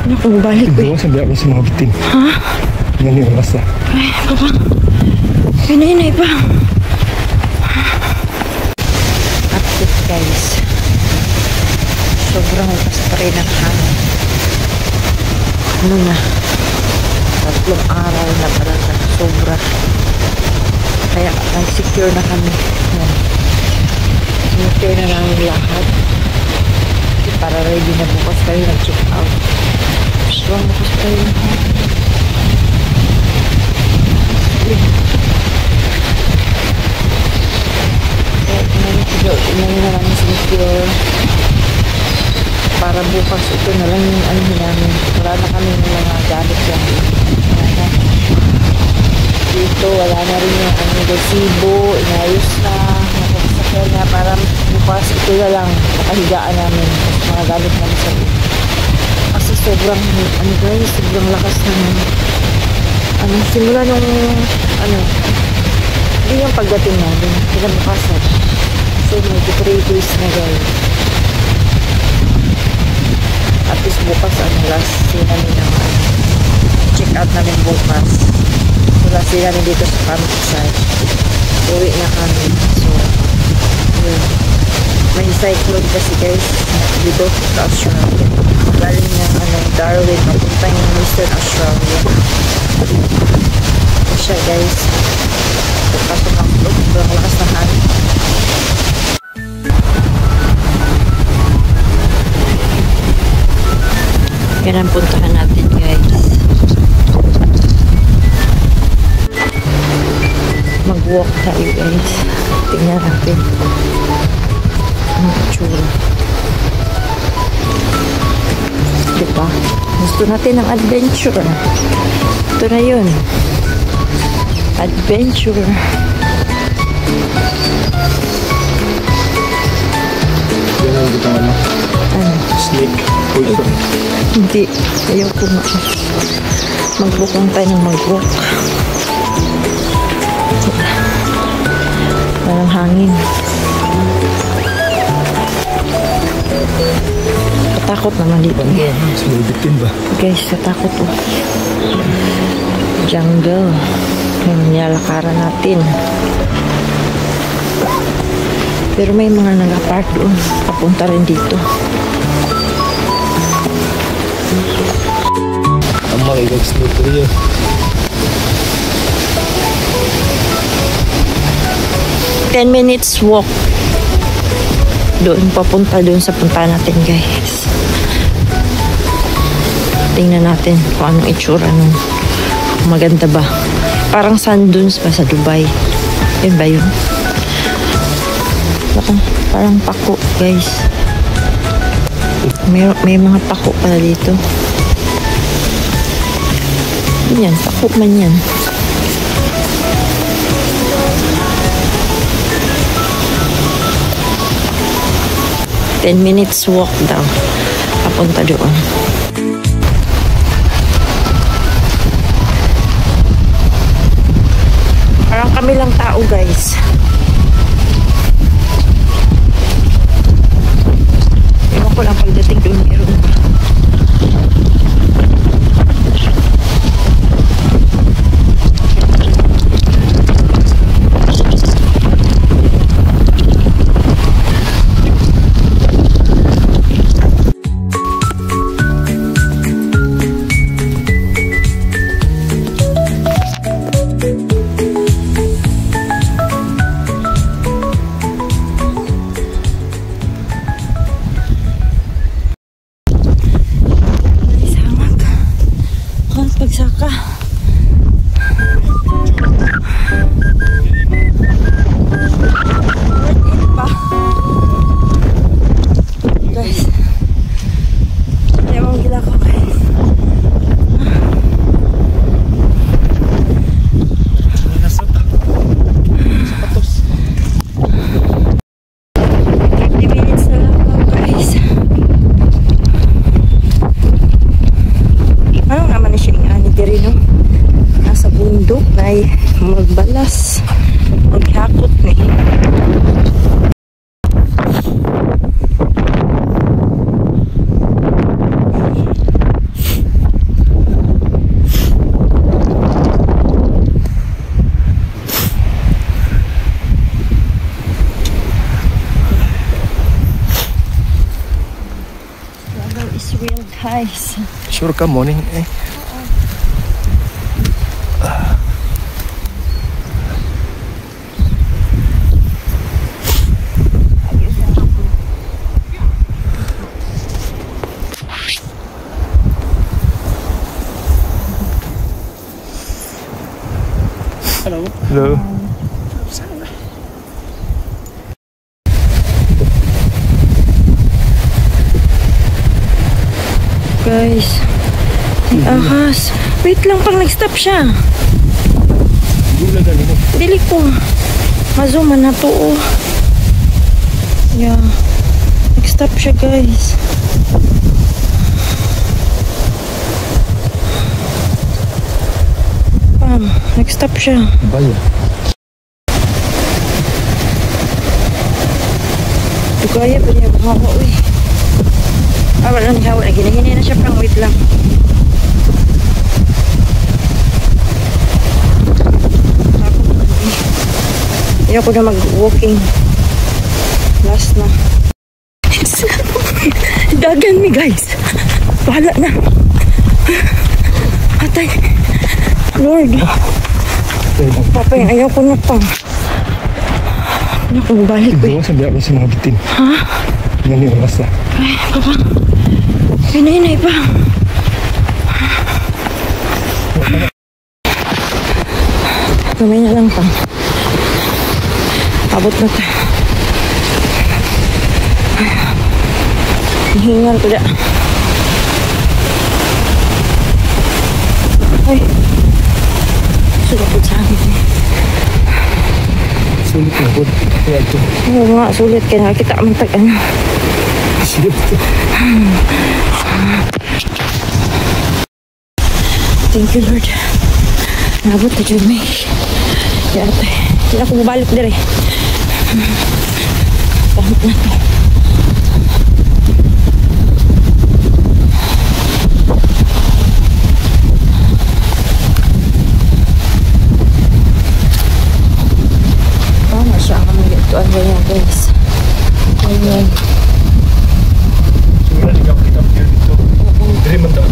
Naku, balik ko. Gawa, sabi ako sa mga bitin. Ha? Yan yung rasa. Ay, baba. Inay pa. Update guys. Sobrang lakas pa rin ang hangin. Ano na? 3 araw na pala na sobra. Kaya nag-secure na kami. Yan. Secure na namin lahat. Para ready na bukas kayo nag-check out. Sobrang bukas pa rin ang hangin. Inayin na namin secure. Para bukas ito na lang yung ano namin. Wala na kami mga gamit yan. Dito wala na rin yung ano resibo. Inayos na. Nakasakyan na para bukas ito na lang. Nakahigaan namin. Mga gamit namin sa loob. Kasi sobrang ano guys, sobrang lakas ng ano, simula nung ano, hindi yung pagdating namin. Kinabukasan. So medyo 3 days na guys. At least bukas ang last day namin ng check out namin bukas. So last day namin dito sa campsite. Uwi na kami. So yun. May cyclone kasi guys dito sa Australia. Galing ng ano, Darwin papunta yung Western Australia. So siya guys. Kaso ng lakas ng hangin. Yan ang puntahan natin guys. Mag-walk tayo guys. Tingnan natin ang itsura. Diba? Gusto natin ng adventure. Ito na yun. Adventure. Yan ang gitang ano? Ano? Snake. Poison. Hindi. Ayoko na. Mag-book lang tayo ng mag-book. Walang hangin. Katakot naman dito. Sumibitin ba? Guys, katakot oh. Jungle. Yung nilalakaran natin. Pero may mga nag-park doon. Papunta rin dito. Ang makikag-snake rin yun. Ten minutes walk. Doon, papunta doon sa punta natin guys. Tingnan natin kung anong itsura nun. Maganda ba? Parang sand dunes ba sa Dubai? Yun ba yun? Parang pako guys. May mga pako pala dito. Yan, pako man yan. Ten minutes walk daw. Papunta doon. Parang kami lang tao guys. Ewan ko lang pagdating doon meron ba. Pagsaka. Pa. Guys. Ewan gila ko guys. Sapatos. 50 minutes na lang po guys. Ano naman na siya diri no? Nasa bundok na ay magbalas maghakot ni is real, guys. Sure ka morning eh. Hello. Hello. Guys, ahas. Wait lang, pag nag-stop siya. Gula gani mo. Dili ko. Mazuma na to. Oh. Yeah. Nag-stop siya, guys. Pam, nag-stop siya. Baya. Ito kaya pa niya bumawa, uy. Wala lang siya. Ginahinay na siya, pang wait lang. Hindi ako na mag-walking. Last na. Dagan mi, guys. Bahala na. Atay. Lord. Papay, ayaw ko na pang. Ano kung balik, Ito sa biya ko sa mga bitin. ha? Ngani oras na. Ay, papa. Hinay-hinay pa. Kamay na lang pa. Abot na tayo. Hingal ko da. Ay. Sulit ko sa akin. Sulit na po. Kaya ito. Oo nga, sulit. Kaya nakakita ang tag ano. Sulit ito. Thank you, Lord. Nabot na dyan, may. Kaya ito. Hindi ako mabalik dire. Pahit na to. Tama siya ang mga gituan ganyan, guys. Ganyan. Sura ni kami dito. Dili man daw.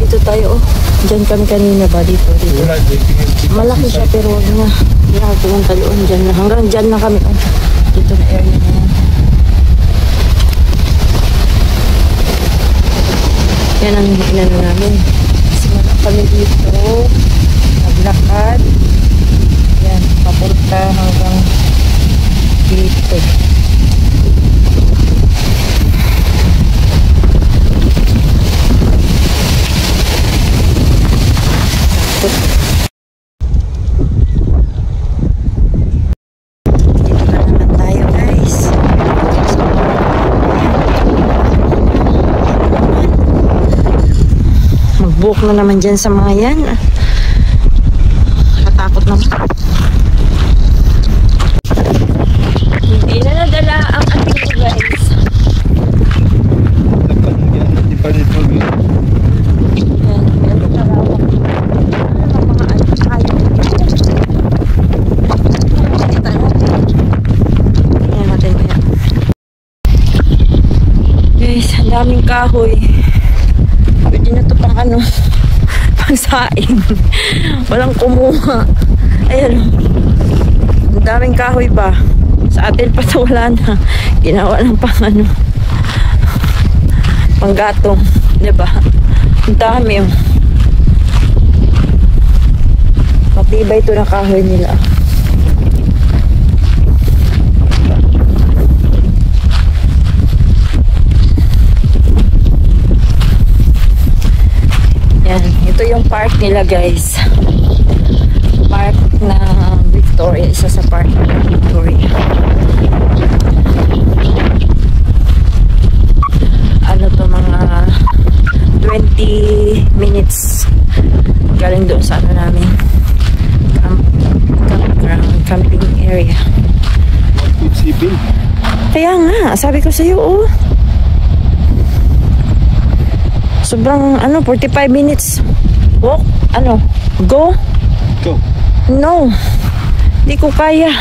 Dito tayo, oh. Diyan kami kanina ba? Dito. Wala dito. Malaki siya pero wag na. Hindi na pumunta doon. Diyan na. Hanggang diyan na kami. Oh. Dito na area na yan. Yan ang inano namin. Simula kami dito. Naglakad. Yan. Papunta hanggang dito. Dito na naman tayo, guys. Mag-book na naman dyan sa mga yan. Katakot naman. Hindi na nadala ang ating ko, guys. Di pa dito. Yan, meron na raw. Ano mga ano tayo. Kita natin. Tingnan natin kaya. Guys, ang daming kahoy. Pwede na ito pang ano, pang saing. Walang kumuha. Ayan. Ang daming kahoy ba? Sa atin pa ito wala na. Ginawa lang pang ano, pang gatong. Diba? Ang dami oh. Matibay ito na kahoy nila. Yan. Ito yung park nila, guys. Park na Victoria. Isa sa park na Victoria. Ano to, mga 20 minutes galing doon sa ano namin, camping area. Sipin. Kaya nga, sabi ko sa'yo, oh. Sobrang, 45 minutes walk, go? Go. No. Di ko kaya.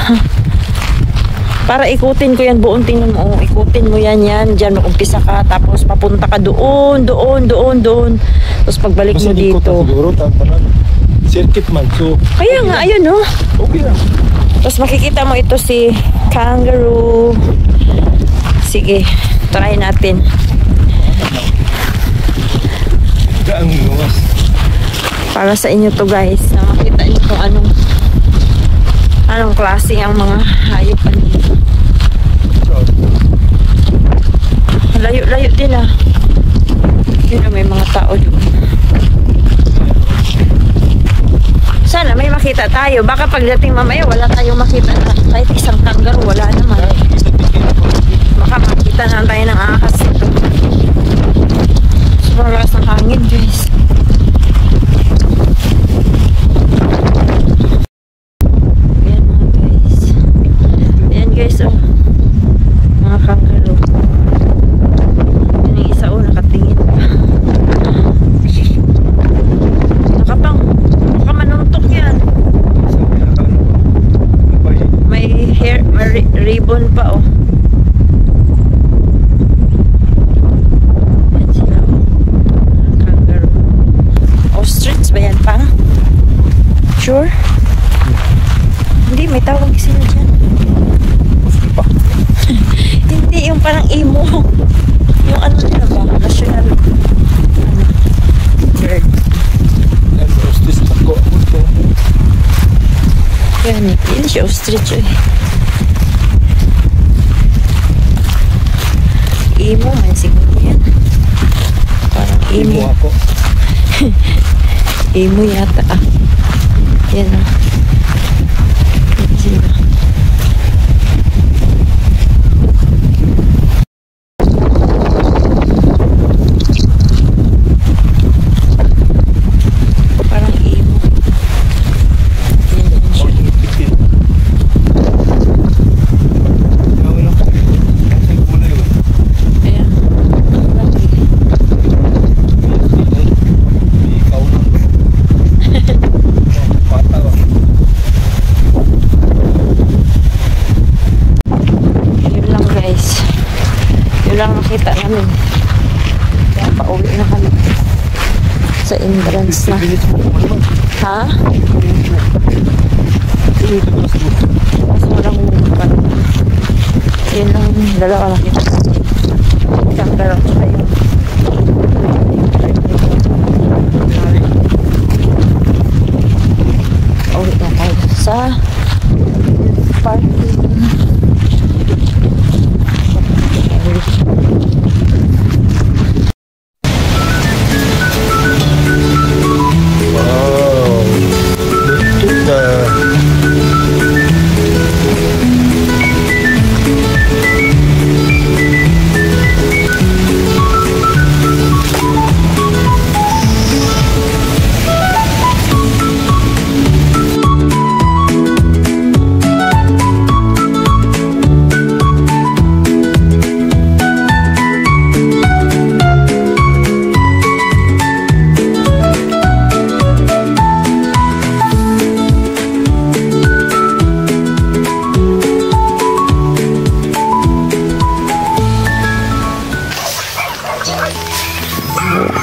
Para ikutin ko yan buong, tingnan mo. Ikutin mo yan. Diyan mag-umpisa ka. Tapos papunta ka doon. Tapos pagbalik mo dito. Siguro, tampanan. Circuit man. So, Kaya nga, ayun no. okay lang. Tapos makikita mo ito si kangaroo. Sige, try natin. Gaang luwas. Para sa inyo to guys. Na makita nyo kung anong klase ang mga hayop dito. Layo-layo din ah. Yun, may mga tao doon. Sana may makita tayo. Baka pagdating mamaya wala tayong makita na kahit isang kangaroo. Wala naman. Baka makita na tayo ng ahas ito. Sobrang lakas ng hangin guys. Ayan guys oh. Mga kangaroo. Yan yung isa oh, nakatingin pa. Baka manuntok yan. May hair, may ribbon pa oh. Yan sila oh. Kangaroo. Ostrich ba yan pa? Sure? Hindi, may tawag sila dyan. Hindi, yung parang emo. Yung ano nila ba? National bird. Ostrich ako. Yan, hindi siya ostrich eh. Emo man siguro yan. Parang emo. Imo ako. Emo yata ah. Yan ah. Yan sila. Parang emo. Yan yan siya. Ayan. Yun lang guys. Yun lang nakita namin. Kaya pauwi na kami. Sa entrance na. Ha? Kaso walang parang yun lang dalawa nakita namin. Kangaroo tsaka yung pauwi na tayo sa parking. Wow. Lutuk na.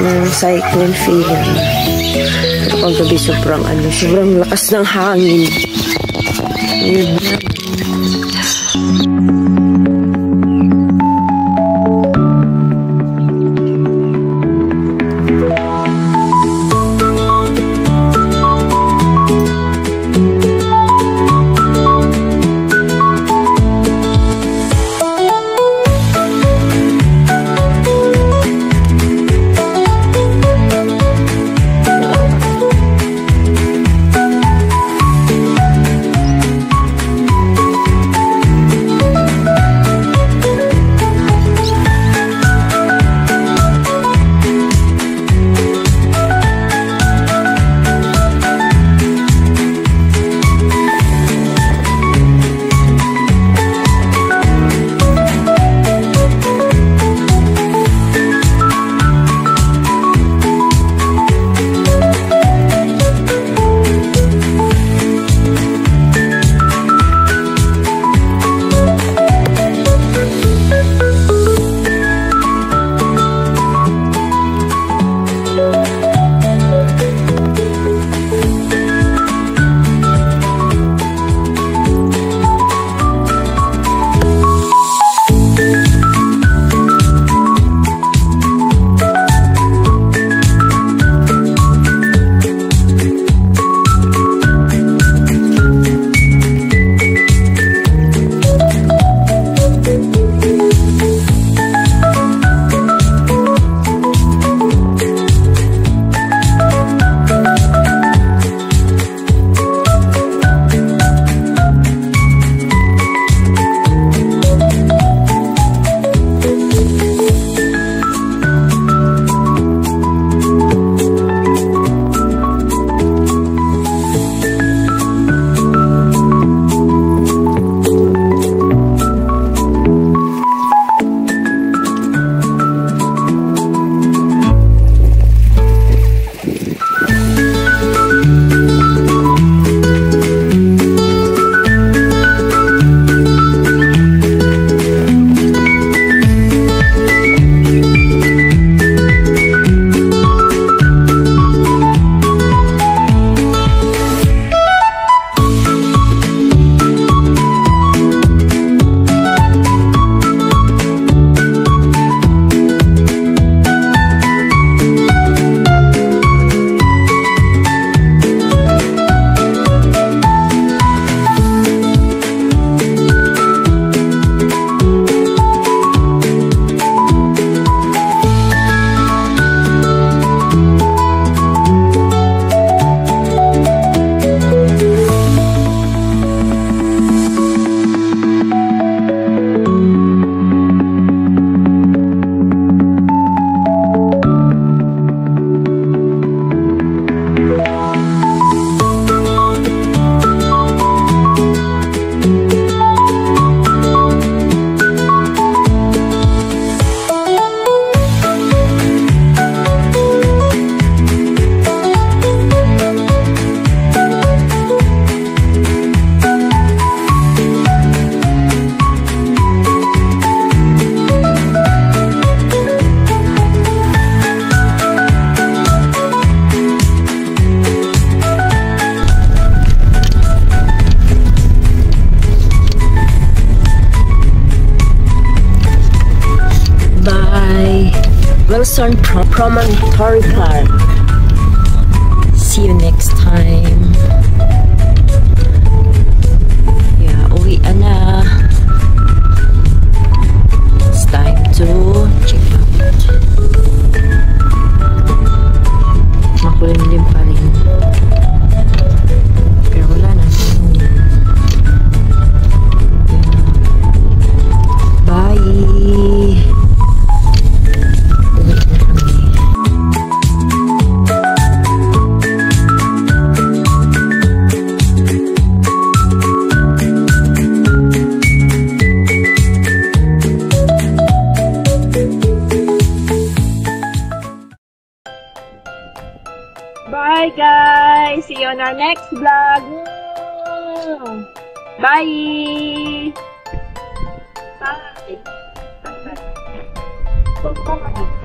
Ng cyclone fever. Pero paggabi sobrang lakas ng hangin. Yun. Wilson Promontory Park. See you next time. Yeah, uwi na. It's time to check out. Makulimlim pa rin. Pero wala na. Bye! Uwi na kami. Bye guys! See you on our next vlog! Bye! Bye!